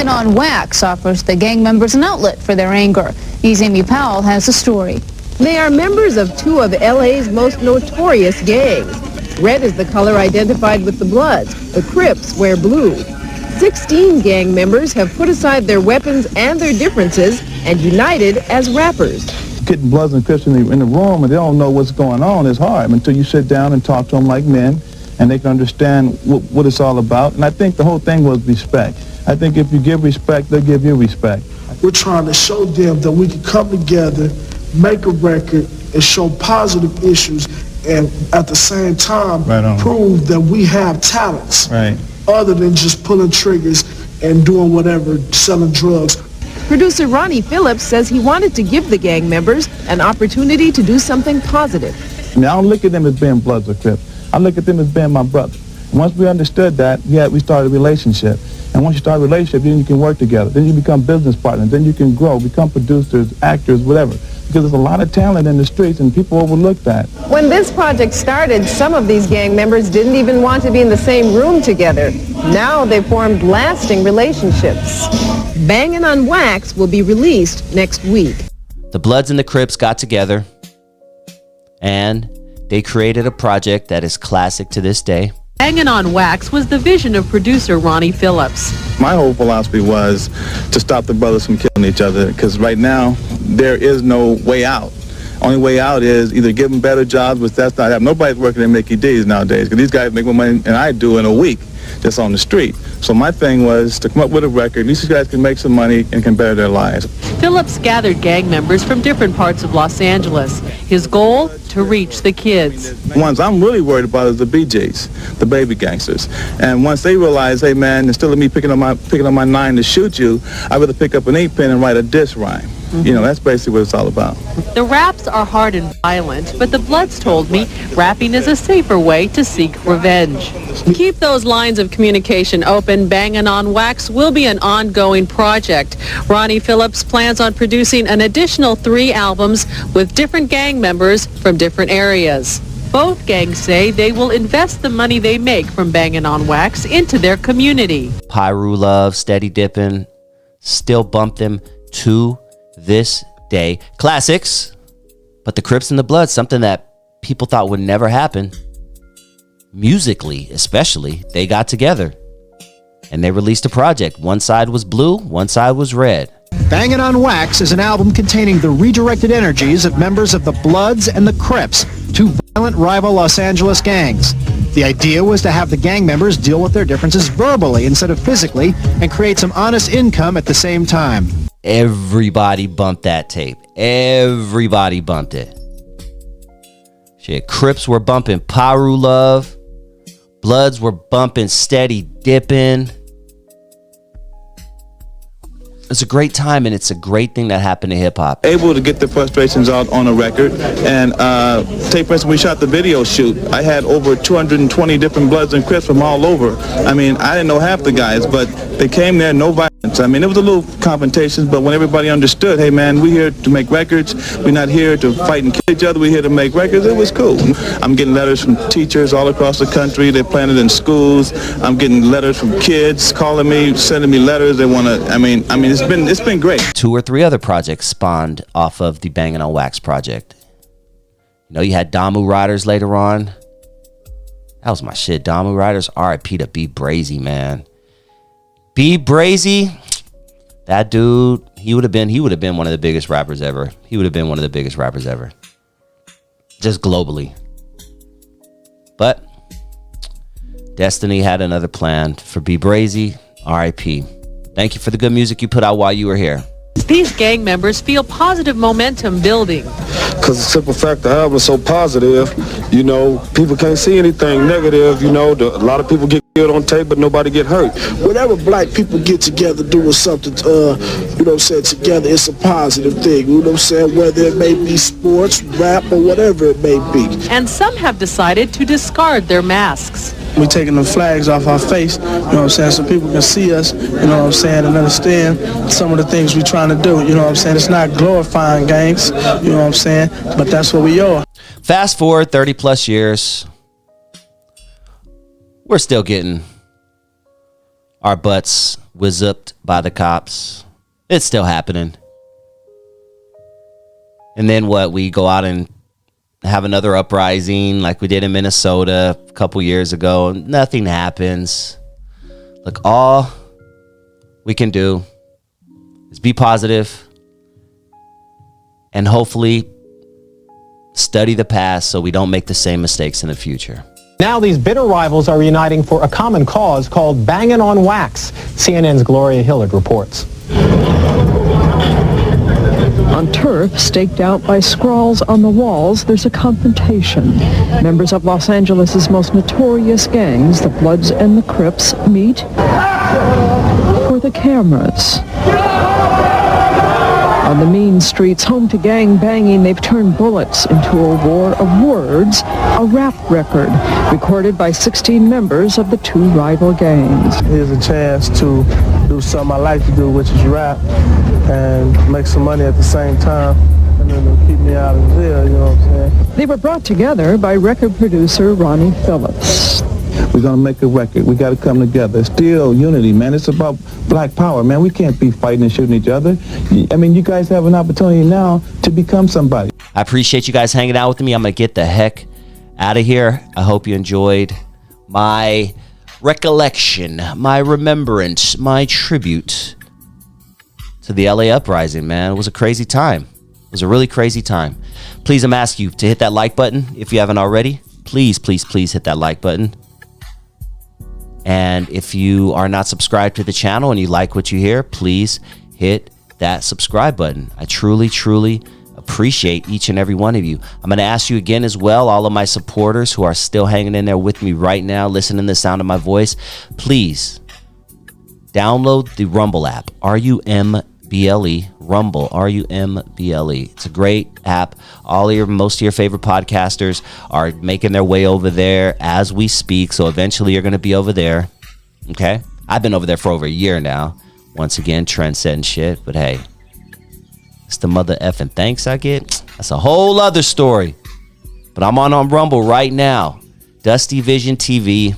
Bangin' on Wax offers the gang members an outlet for their anger. East Amy Powell has the story. They are members of two of LA's most notorious gangs. Red is the color identified with the Bloods. The Crips wear blue. 16 gang members have put aside their weapons and their differences and united as rappers. Getting Bloods and Crips in the room and they don't know what's going on is hard until you sit down and talk to them like men and they can understand what it's all about. And I think the whole thing was respect. I think if you give respect, they'll give you respect. We're trying to show them that we can come together, make a record, and show positive issues, and at the same time prove that we have talents other than just pulling triggers and doing whatever, selling drugs. Producer Ronnie Phillips says he wanted to give the gang members an opportunity to do something positive. I mean, I don't look at them as being Bloods or Crips. I look at them as being my brother. Once we understood that, we started a relationship. And once you start a relationship, then you can work together. Then you become business partners. Then you can grow, become producers, actors, whatever. Because there's a lot of talent in the streets and people overlook that. When this project started, some of these gang members didn't even want to be in the same room together. Now they've formed lasting relationships. Bangin' on Wax will be released next week. The Bloods and the Crips got together and they created a project that is classic to this day. Bangin' on Wax was the vision of producer Ronnie Phillips. My whole philosophy was to stop the brothers from killing each other, because right now there is no way out. Only way out is either give them better jobs, which that's not happening. Nobody's working at Mickey D's nowadays, because these guys make more money than I do in a week just on the street. So my thing was to come up with a record. These guys can make some money and can better their lives. Phillips gathered gang members from different parts of Los Angeles. His goal, to reach the kids. The ones I'm really worried about is the BJs, the baby gangsters. And once they realize, hey man, instead of me picking up my 9 to shoot you, I'd rather pick up an 8 pen and write a diss rhyme. You know, that's basically what it's all about. The raps are hard and violent, but the Bloods told me rapping is a safer way to seek revenge. Keep those lines of communication open. Bangin' on Wax will be an ongoing project. Ronnie Phillips plans on producing an additional 3 albums with different gang members from different areas. Both gangs say they will invest the money they make from Bangin' on Wax into their community. Piru Love, Steady Dippin', still bump them to this day. Classics, but the Crips and the Bloods, something that people thought would never happen. Musically, especially, they got together and they released a project. One side was blue, one side was red. Bangin' on Wax is an album containing the redirected energies of members of the Bloods and the Crips, two violent rival Los Angeles gangs. The idea was to have the gang members deal with their differences verbally instead of physically and create some honest income at the same time. Everybody bumped that tape. Everybody bumped it. Shit, Crips were bumping Piru Love. Bloods were bumping Steady Dippin'. It's a great time, and it's a great thing that happened to hip-hop. Able to get the frustrations out on a record. And take for instance, we shot the video shoot. I had over 220 different Bloods and Crips from all over. I mean, I didn't know half the guys, but they came there, no violence. I mean, it was a little confrontations, but when everybody understood, hey man, we're here to make records. We're not here to fight and kill each other. We're here to make records. It was cool. I'm getting letters from teachers all across the country. They're playing it in schools. I'm getting letters from kids calling me, sending me letters. They want to, I mean, it's been great. 2 or 3 other projects spawned off of the Bangin' on Wax project. You know, you had Damu Riders later on. That was my shit. Damu Riders, R.I.P. to B Brazy, man. B Brazy, that dude, he would have been one of the biggest rappers ever. He would have been one of the biggest rappers ever. Just globally. But Destiny had another plan for B Brazy. R.I.P. Thank you for the good music you put out while you were here. These gang members feel positive momentum building. Because the simple fact the album is so positive, you know, people can't see anything negative, you know, a lot of people get killed on tape, but nobody get hurt. Whenever black people get together doing something, you know what I'm saying, together, it's a positive thing, you know what I'm saying, whether it may be sports, rap, or whatever it may be. And some have decided to discard their masks. We taking the flags off our face, you know what I'm saying, so people can see us, you know what I'm saying, and understand some of the things we're trying to do, you know what I'm saying. It's not glorifying gangs, you know what I'm saying, but that's what we are. Fast forward 30 plus years, we're still getting our butts whizzed by the cops. It's still happening. And then what? We go out and have another uprising like we did in Minnesota a couple years ago. Nothing happens. Look, all we can do is be positive and hopefully study the past so we don't make the same mistakes in the future. Now these bitter rivals are uniting for a common cause called banging on wax. CNN's Gloria Hillard reports. On turf staked out by scrawls on the walls, there's a confrontation. Members of Los Angeles' most notorious gangs, the Bloods and the Crips, meet for the cameras. On the mean streets home to gang banging, they've turned bullets into a war of words, a rap record recorded by 16 members of the two rival gangs. Here's a chance to do something I like to do, which is rap, and make some money at the same time, and then they'll keep me out of jail, you know what I'm saying? They were brought together by record producer Ronnie Phillips. We're going to make a record. We got to come together. It's still unity, man. It's about black power, man. We can't be fighting and shooting each other. I mean, you guys have an opportunity now to become somebody. I appreciate you guys hanging out with me. I'm going to get the heck out of here. I hope you enjoyed my recollection, my remembrance, my tribute to the LA Uprising, man. It was a crazy time. It was a really crazy time. Please, I'm asking you to hit that like button if you haven't already. Please, please, please hit that like button. And if you are not subscribed to the channel and you like what you hear, please hit that subscribe button. I truly, truly appreciate each and every one of you. I'm going to ask you again as well, all of my supporters who are still hanging in there with me right now, listening to the sound of my voice, please download the Rumble app, R-U-M-B-L-E, Rumble, R-U-M-B-L-E. It's a great app. Most of your favorite podcasters are making their way over there as we speak. So eventually you're going to be over there. Okay. I've been over there for over a year now. Once again, trend-setting shit. But hey, it's the mother effing thanks I get. That's a whole other story. But I'm on Rumble right now. Dusty Vision TV.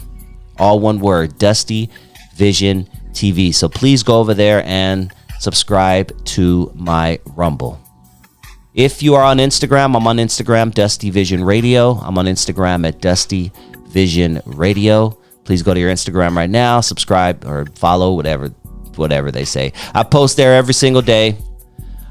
All one word. Dusty Vision TV. So please go over there and subscribe to my Rumble. If you are on Instagram, I'm on Instagram, Dusty Vision Radio. I'm on Instagram at Dusty Vision Radio. Please go to your Instagram right now, subscribe or follow, whatever they say. I post there every single day.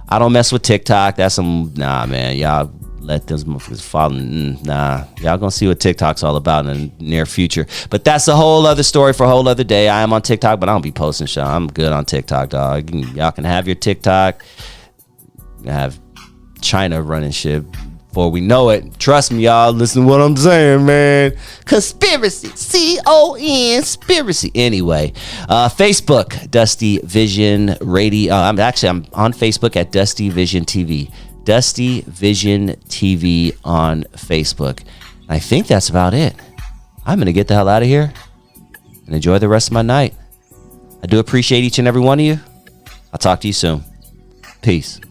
I don't mess with TikTok. That's nah, man. Y'all let those motherfuckers follow. Nah, y'all gonna see what TikTok's all about in the near future. But that's a whole other story for a whole other day. I am on TikTok, but I don't be posting shit. I'm good on TikTok, dog. Y'all can have your TikTok. Have China running shit before we know it. Trust me, y'all. Listen to what I'm saying, man. Conspiracy. C-O-N-spiracy. Anyway, Facebook, Dusty Vision Radio. I'm on Facebook at Dusty Vision TV. Dusty Vision TV on Facebook. I think that's about it. I'm going to get the hell out of here and enjoy the rest of my night. I do appreciate each and every one of you. I'll talk to you soon. Peace.